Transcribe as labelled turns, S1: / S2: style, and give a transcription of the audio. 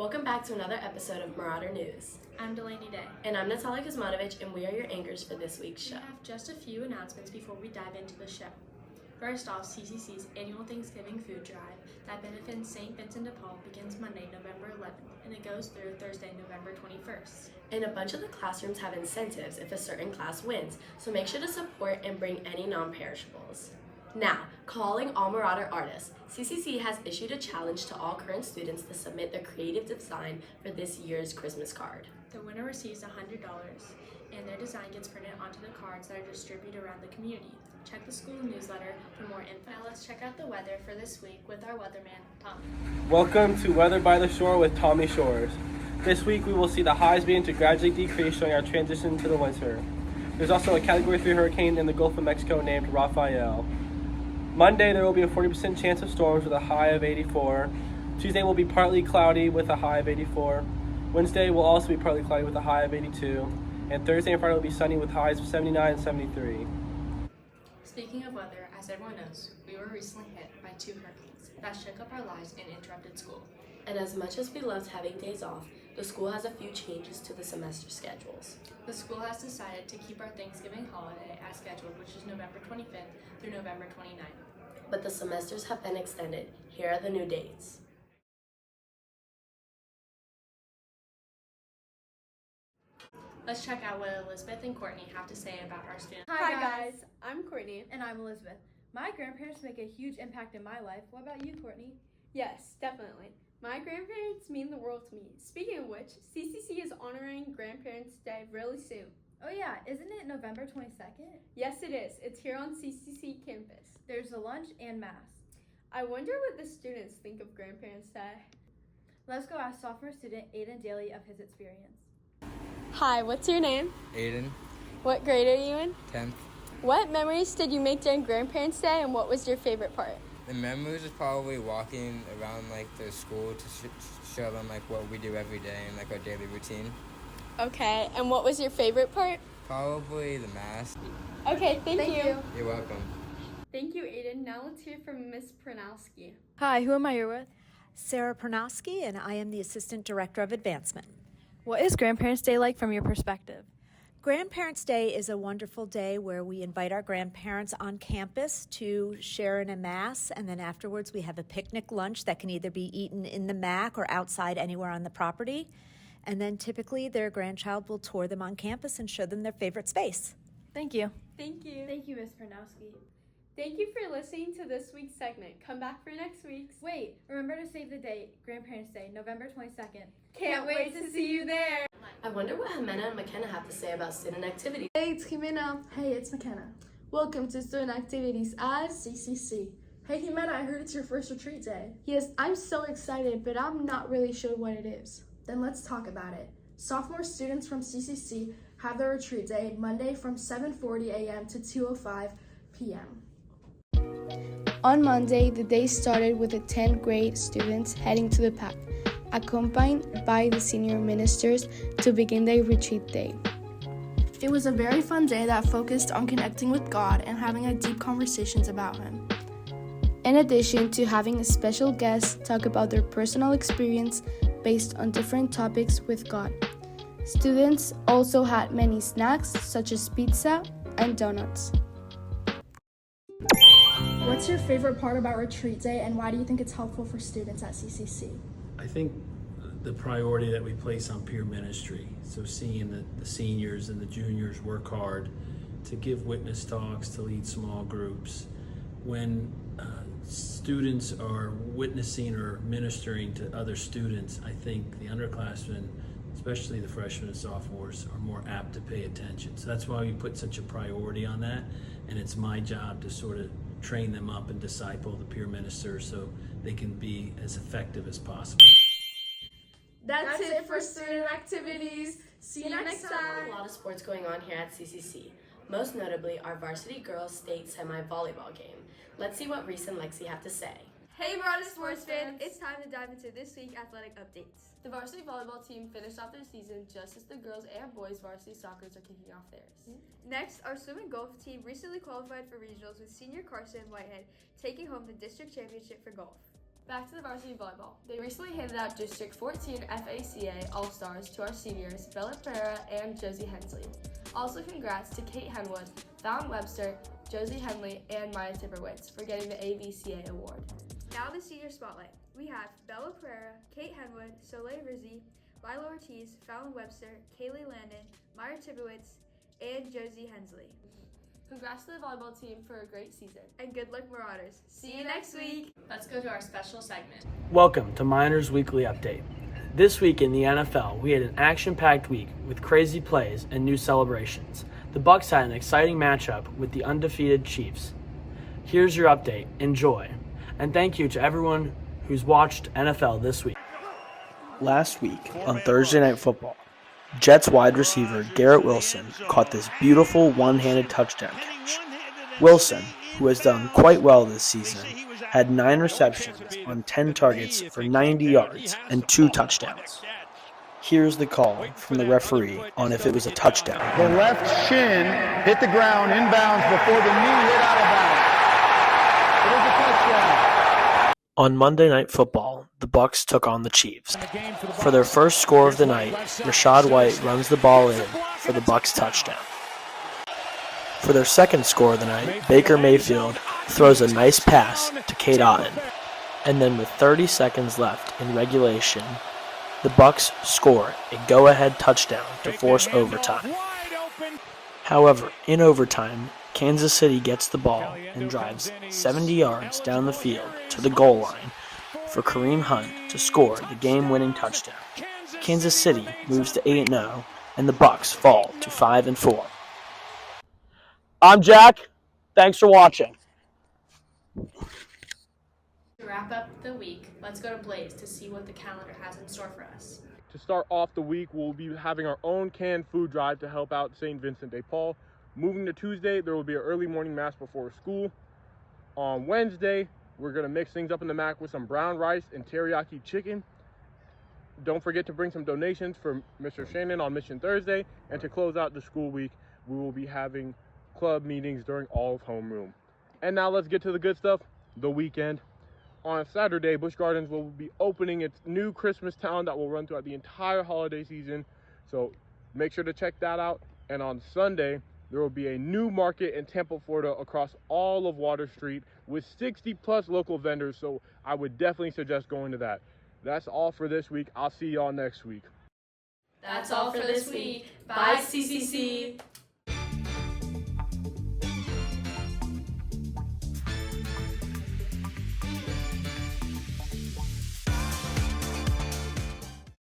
S1: Welcome back to another episode of Marauder News.
S2: I'm Delaney Day.
S1: And I'm Natalia Kuzmanovic, and we are your anchors for this week's show.
S2: We have just a few announcements before we dive into the show. First off, CCC's annual Thanksgiving food drive that benefits St. Vincent de Paul begins Monday, November 11th, and it goes through Thursday, November 21st.
S1: And a bunch of the classrooms have incentives if a certain class wins, so make sure to support and bring any non-perishables. Now, calling all Marauder artists, CCC has issued a challenge to all current students to submit their creative design for this year's Christmas card.
S2: The winner receives $100, and their design gets printed onto the cards that are distributed around the community. Check the school newsletter for more info. Now let's check out the weather for this week with our weatherman, Tommy.
S3: Welcome to Weather by the Shore with Tommy Shores. This week we will see the highs begin to gradually decrease, showing our transition to the winter. There's also a Category 3 hurricane in the Gulf of Mexico named Rafael. Monday there will be a 40% chance of storms with a high of 84. Tuesday will be partly cloudy with a high of 84. Wednesday will also be partly cloudy with a high of 82. And Thursday and Friday will be sunny with highs of 79 and 73.
S2: Speaking of weather, as everyone knows, we were recently hit by 2 hurricanes that shook up our lives and interrupted school.
S1: And as much as we loved having days off, the school has a few changes to the semester schedules.
S2: The school has decided to keep our Thanksgiving holiday as scheduled, which is November 25th through November 29th.
S1: But the semesters have been extended. Here are the new dates.
S2: Let's check out what Elizabeth and Courtney have to say about our students.
S4: Hi guys, I'm Courtney.
S5: And I'm Elizabeth. My grandparents make a huge impact in my life. What about you, Courtney?
S4: Yes, definitely. My grandparents mean the world to me. Speaking of which, CCC is honoring Grandparents' Day really soon.
S5: Oh yeah, isn't it November 22nd?
S4: Yes, it is. It's here on CCC campus.
S5: There's a lunch and mass.
S4: I wonder what the students think of Grandparents' Day.
S5: Let's go ask sophomore student Aiden Daly of his experience.
S6: Hi, what's your name?
S7: Aiden,
S6: What grade are you in?
S7: 10th.
S6: What memories did you make during Grandparents' Day, and what was your favorite part?
S7: The memories is probably walking around the school to show them what we do every day and our daily routine.
S6: Okay, and what was your favorite part?
S7: Probably the math.
S6: Okay, thank you.
S7: You're welcome.
S4: Thank you, Aiden. Now let's hear from Miss Pranowski.
S5: Hi, who am I here with?
S8: Sarah Pranowski, and I am the Assistant Director of Advancement.
S5: What is Grandparents' Day like from your perspective?
S8: Grandparents' Day is a wonderful day where we invite our grandparents on campus to share in a mass, and then afterwards we have a picnic lunch that can either be eaten in the MAC or outside anywhere on the property. And then typically their grandchild will tour them on campus and show them their favorite space.
S5: Thank you.
S4: Thank you.
S5: Thank you, Miss Pranowski.
S4: Thank you for listening to this week's segment. Come back for next week's.
S5: Wait, remember to save the date, Grandparents' Day, November 22nd.
S4: Can't wait to see you there.
S1: I wonder what Jimena and McKenna have to say about student activities.
S9: Hey, it's Jimena. Hey, it's McKenna. Welcome to Student Activities at CCC. Hey, Jimena, I heard it's your first retreat day. Yes, I'm so excited, but I'm not really sure what it is. Then let's talk about it. Sophomore students from CCC have their retreat day Monday from 7:40 a.m. to 2:05 p.m.
S10: On Monday, the day started with the 10th grade students heading to the PAC, accompanied by the senior ministers to begin their retreat day.
S9: It was a very fun day that focused on connecting with God and having a deep conversations about Him.
S10: In addition to having a special guest talk about their personal experience based on different topics with God. Students also had many snacks such as pizza and donuts.
S9: What's your favorite part about retreat day, and why do you think it's helpful for students at CCC?
S11: I think the priority that we place on peer ministry, so seeing the seniors and the juniors work hard to give witness talks, to lead small groups. When students are witnessing or ministering to other students, I think the underclassmen, especially the freshmen and sophomores, are more apt to pay attention. So that's why we put such a priority on that, and it's my job to sort of train them up and disciple the peer ministers so they can be as effective as possible.
S9: That's it for student activities. See you next
S1: There's
S9: time.
S1: a lot of sports going on here at CCC, most notably our varsity girls state semi-volleyball game. Let's see what Reese and Lexi have to say.
S12: Hey Marauder sports fan, it's time to dive into this week's athletic updates. The varsity volleyball team finished off their season just as the girls and boys varsity soccers are kicking off theirs. Next, our swim and golf team recently qualified for regionals with senior Carson Whitehead taking home the district championship for golf. Back to the varsity volleyball. They recently handed out District 14 FACA All-Stars to our seniors, Bella Pereira and Josie Hensley. Also congrats to Kate Henwood, Fallon Webster, Josie Henley, and Maya Tipperwitz for getting the AVCA award. Now the senior spotlight. We have Bella Pereira, Kate Henwood, Soleil Rizzi, Lila Ortiz, Fallon Webster, Kaylee Landon, Maya Tipperwitz, and Josie Hensley. Congrats to the volleyball team for a great season. And good luck, Marauders. See you next week.
S2: Let's go to our special segment.
S13: Welcome to Miners Weekly Update. This week in the NFL, we had an action-packed week with crazy plays and new celebrations. The Bucs had an exciting matchup with the undefeated Chiefs. Here's your update. Enjoy. And thank you to everyone who's watched NFL this week.
S14: Last week on Thursday Night Football, Jets wide receiver Garrett Wilson caught this beautiful one-handed touchdown catch. Wilson, who has done quite well this season, had 9 receptions on 10 targets for 90 yards and 2 touchdowns. Here's the call from the referee on if it was a touchdown.
S15: The left shin hit the ground inbounds before the knee hit out of bounds. It is a touchdown.
S14: On Monday Night Football, the Bucs took on the Chiefs. For their first score of the night, Rachaad White runs the ball in for the Bucs touchdown. For their second score of the night, Baker Mayfield throws a nice pass to Cade Otton. And then with 30 seconds left in regulation, the Bucs score a go-ahead touchdown to force overtime. However, in overtime, Kansas City gets the ball and drives 70 yards down the field to the goal line for Kareem Hunt to score the game-winning touchdown. Kansas City moves to 8-0, and the Bucs fall to 5-4. I'm Jack. Thanks for watching.
S2: To wrap up the week, let's go to Blaze to see what the calendar has in store for us.
S3: To start off the week, we'll be having our own canned food drive to help out St. Vincent de Paul. Moving to Tuesday, there will be an early morning mass before school. On Wednesday, we're going to mix things up in the MAC with some brown rice and teriyaki chicken. Don't forget to bring some donations for Mr. Shannon on Mission Thursday. And to close out the school week, we will be having club meetings during all of homeroom. And now let's get to the good stuff, the weekend. On Saturday, Busch Gardens will be opening its new Christmas town that will run throughout the entire holiday season. So make sure to check that out. And on Sunday, there will be a new market in Tampa, Florida across all of Water Street with 60 plus local vendors. So I would definitely suggest going to that. That's all for this week. I'll see y'all next week.
S1: That's all for this week. Bye, CCC.